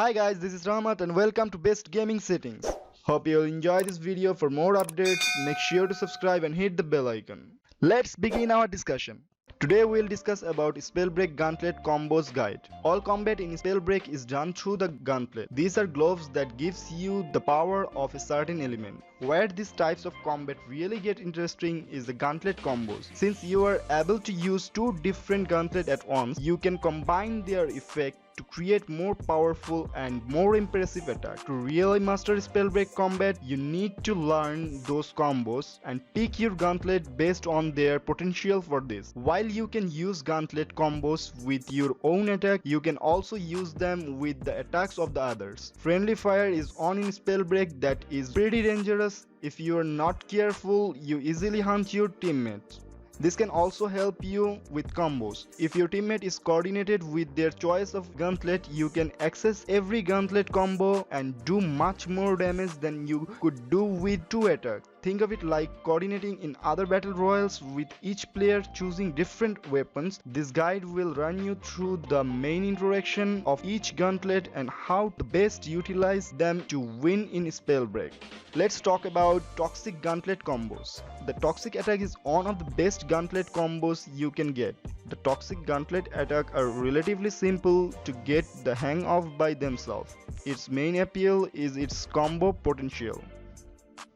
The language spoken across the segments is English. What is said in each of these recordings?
Hi guys, this is Rahmat and welcome to Best Gaming Settings. Hope you'll enjoy this video. For more updates, make sure to subscribe and hit the bell icon. Let's begin our discussion. Today we'll discuss about Spellbreak Gauntlet Combos Guide. All combat in Spellbreak is done through the Gauntlet. These are gloves that gives you the power of a certain element. Where these types of combat really get interesting is the Gauntlet combos. Since you are able to use two different Gauntlet at once, you can combine their effect to create more powerful and more impressive attack. To really master Spellbreak combat, you need to learn those combos and pick your Gauntlet based on their potential for this. While you can use Gauntlet combos with your own attack, you can also use them with the attacks of the others. Friendly fire is on in Spellbreak that is pretty dangerous. If you are not careful, you easily hunt your teammates. This can also help you with combos. If your teammate is coordinated with their choice of Gauntlet, you can access every Gauntlet combo and do much more damage than you could do with two attacks. Think of it like coordinating in other battle royals with each player choosing different weapons. This guide will run you through the main interaction of each Gauntlet and how to best utilize them to win in Spellbreak. Let's talk about Toxic Gauntlet combos. The Toxic attack is one of the best Gauntlet combos you can get. The Toxic Gauntlet attack are relatively simple to get the hang of by themselves. Its main appeal is its combo potential.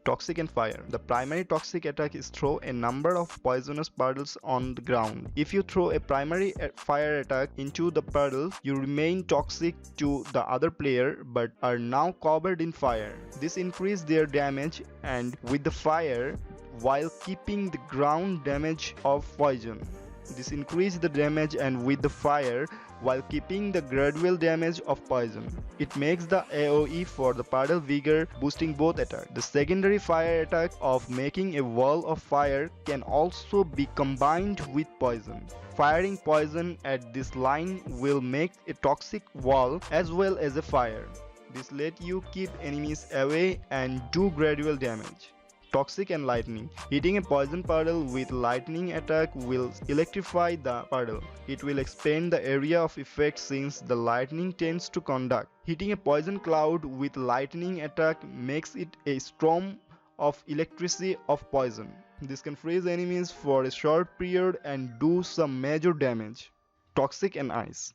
Toxic and Fire. The primary toxic attack is throw a number of poisonous puddles on the ground. If you throw a primary fire attack into the puddle, you remain toxic to the other player but are now covered in fire. This increases their damage and with the fire while keeping the ground damage of poison. This increases the damage and with the fire while keeping the gradual damage of poison. It makes the AoE for the puddle bigger, boosting both attacks. The secondary fire attack of making a wall of fire can also be combined with poison. Firing poison at this line will make a toxic wall as well as a fire. This lets you keep enemies away and do gradual damage. Toxic and Lightning. Hitting a poison puddle with lightning attack will electrify the puddle. It will expand the area of effect since the lightning tends to conduct. Hitting a poison cloud with lightning attack makes it a storm of electricity of poison. This can freeze enemies for a short period and do some major damage. Toxic and Ice.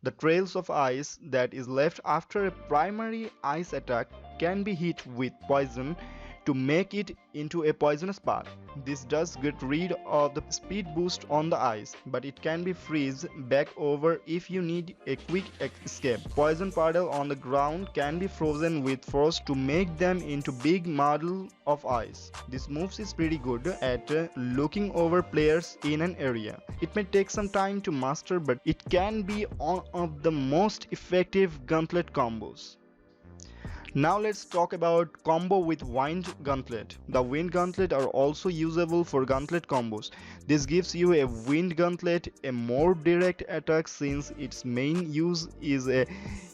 The trails of ice that is left after a primary ice attack can be hit with poison to make it into a poisonous path. This does get rid of the speed boost on the ice, but it can be freeze back over if you need a quick escape. Poison puddle on the ground can be frozen with frost to make them into big model of ice. This move is pretty good at looking over players in an area. It may take some time to master, but it can be one of the most effective Gauntlet combos. Now let's talk about combo with Wind Gauntlet. The Wind Gauntlet are also usable for Gauntlet combos. This gives you a Wind Gauntlet a more direct attack since its main use is a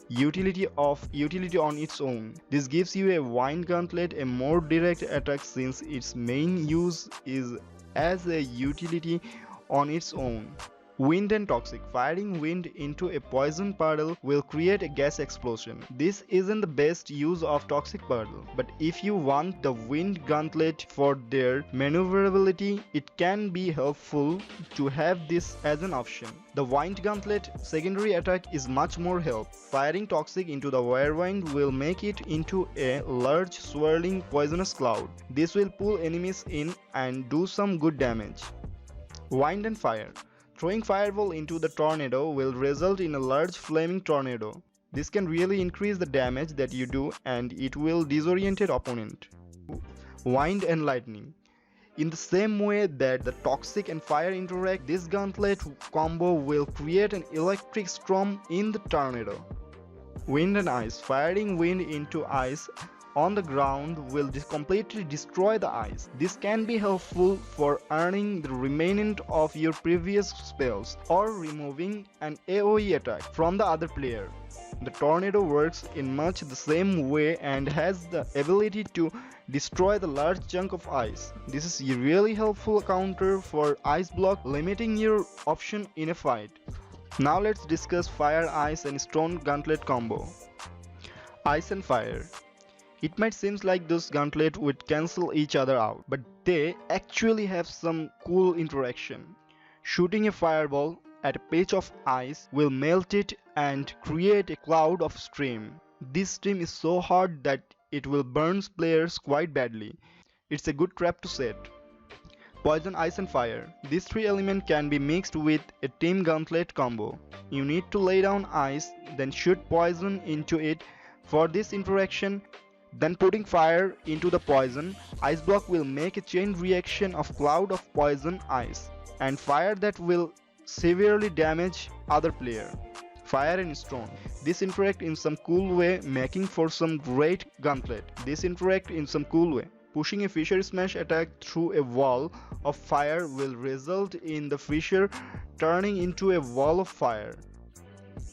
utility on its own. This gives you a Wind Gauntlet a more direct attack since its main use is as a utility on its own. Wind and Toxic. Firing wind into a poison puddle will create a gas explosion. This isn't the best use of Toxic puddle, but if you want the Wind Gauntlet for their maneuverability, it can be helpful to have this as an option. The Wind Gauntlet secondary attack is much more help. Firing Toxic into the Whirlwind will make it into a large swirling poisonous cloud. This will pull enemies in and do some good damage. Wind and Fire. Throwing fireball into the tornado will result in a large flaming tornado. This can really increase the damage that you do and it will disorient your opponent. Wind and Lightning. In the same way that the Toxic and Fire interact, this Gauntlet combo will create an electric storm in the tornado. Wind and Ice. Firing wind into ice on the ground will completely destroy the ice. This can be helpful for earning the remnant of your previous spells or removing an AoE attack from the other player. The tornado works in much the same way and has the ability to destroy the large chunk of ice. This is a really helpful counter for ice block, limiting your option in a fight. Now let's discuss Fire, Ice and Stone Gauntlet combo. Ice and fire. It might seem like those gauntlets would cancel each other out, but they actually have some cool interaction. Shooting a fireball at a patch of ice will melt it and create a cloud of steam. This steam is so hot that it will burn players quite badly. It's a good trap to set. Poison, ice and fire. These three elements can be mixed with a team gauntlet combo. You need to lay down ice, then shoot poison into it for this interaction. Then putting fire into the poison, ice block will make a chain reaction of cloud of poison ice and fire that will severely damage other player. Fire and stone. This interact in some cool way, making for some great gauntlet. This interact in some cool way. Pushing a fissure smash attack through a wall of fire will result in the fissure turning into a wall of fire.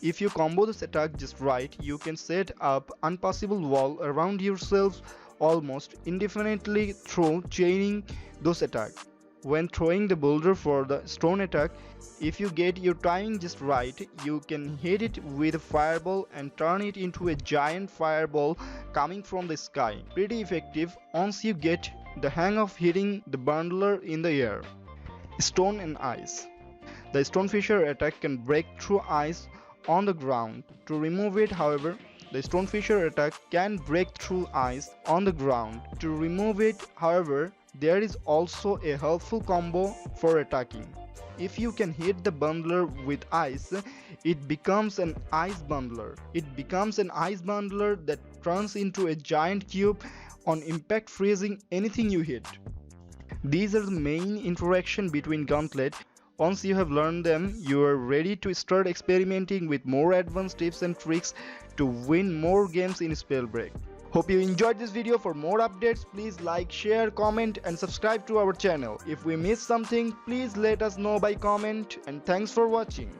If you combo this attack just right, you can set up unpassable wall around yourselves almost indefinitely through chaining those attacks. When throwing the boulder for the stone attack, if you get your timing just right, you can hit it with a fireball and turn it into a giant fireball coming from the sky. Pretty effective once you get the hang of hitting the bundler in the air. Stone and ice. The stone fissure attack can break through ice on the ground. To remove it, however, the stone fissure attack can break through ice on the ground. To remove it, however, there is also a helpful combo for attacking. If you can hit the bundler with ice, it becomes an ice bundler. It becomes an ice bundler that turns into a giant cube on impact, freezing anything you hit. These are the main interaction between gauntlet. Once you have learned them, you are ready to start experimenting with more advanced tips and tricks to win more games in Spellbreak. Hope you enjoyed this video. For more updates, please like, share, comment and subscribe to our channel. If we missed something, please let us know by comment, and thanks for watching.